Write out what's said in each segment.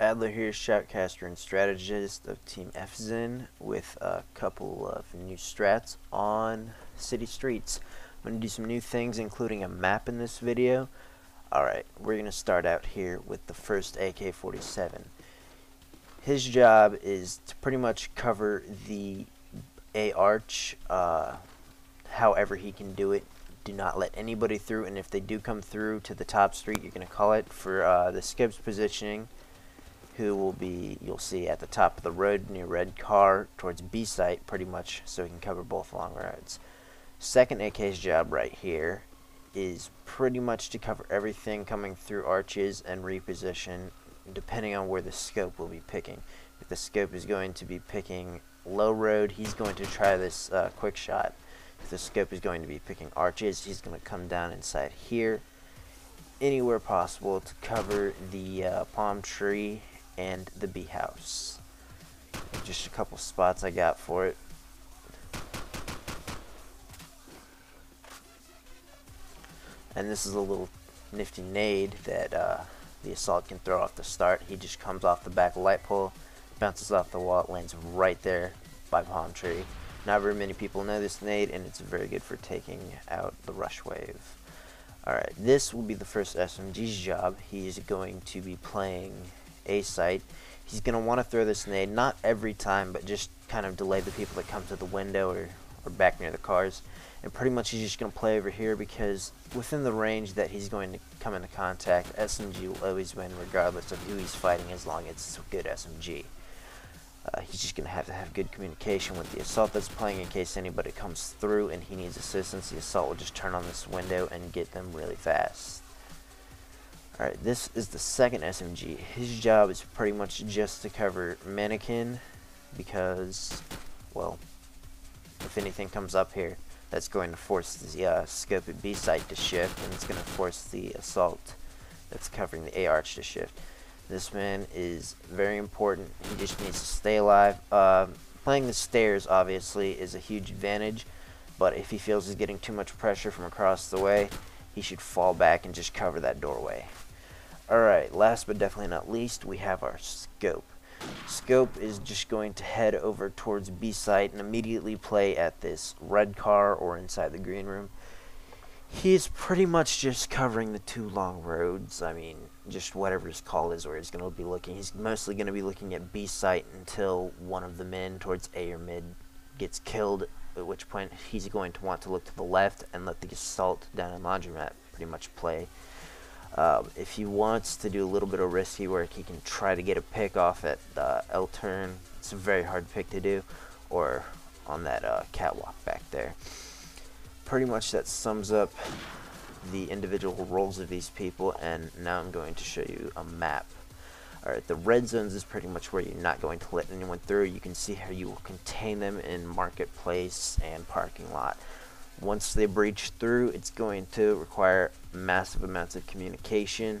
Adler here, shoutcaster and strategist of Team FzN with a couple of new strats on city streets. I'm going to do some new things, including a map in this video. Alright, we're going to start out here with the first AK-47. His job is to pretty much cover the A arch, however he can do it. Do not let anybody through, and if they do come through to the top street, you're going to call it for the scope's positioning, who will be, you'll see at the top of the road near red car towards B site, pretty much, so he can cover both long roads. Second AK's job right here is pretty much to cover everything coming through arches and reposition depending on where the scope will be picking. If the scope is going to be picking low road, he's going to try this quick shot. If the scope is going to be picking arches, he's going to come down inside here, anywhere possible to cover the palm tree and the bee house. Just a couple spots I got for it. And this is a little nifty nade that the assault can throw off the start. He just comes off the back light pole, bounces off the wall, lands right there by palm tree. Not very many people know this nade, and it's very good for taking out the rush wave. Alright, this will be the first SMG's job. He's going to be playing A site. He's going to want to throw this nade, not every time, but just kind of delay the people that come to the window or back near the cars. And pretty much he's just going to play over here because within the range that he's going to come into contact, SMG will always win regardless of who he's fighting, as long as it's a good SMG. He's just going to have good communication with the assault that's playing in case anybody comes through and he needs assistance. The assault will just turn on this window and get them really fast. Alright, this is the second SMG. His job is pretty much just to cover mannequin because, well, if anything comes up here, that's going to force the scope at B site to shift, and it's going to force the assault that's covering the A arch to shift. This man is very important. He just needs to stay alive. Playing the stairs, obviously, is a huge advantage, but if he feels he's getting too much pressure from across the way, he should fall back and just cover that doorway. Alright, last but definitely not least, we have our scope. Scope is just going to head over towards B site and immediately play at this red car or inside the green room. He's pretty much just covering the two long roads. I mean, just whatever his call is where he's going to be looking. He's mostly going to be looking at B site until one of the men towards A or mid gets killed, at which point he's going to want to look to the left and let the assault down in laundromat pretty much play. If he wants to do a little bit of risky work, he can try to get a pick off at L turn. It's a very hard pick to do, or on that catwalk back there. Pretty much that sums up the individual roles of these people, and now I'm going to show you a map. Alright, the red zones is pretty much where you're not going to let anyone through. You can see how you will contain them in marketplace and parking lot. Once they breach through, it's going to require massive amounts of communication.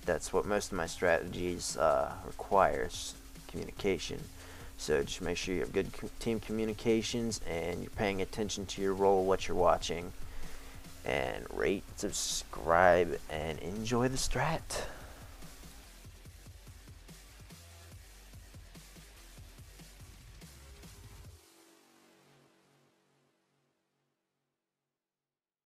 That's what most of my strategies requires, communication. So just make sure you have good team communications and you're paying attention to your role, what you're watching. And rate, subscribe, and enjoy the strat.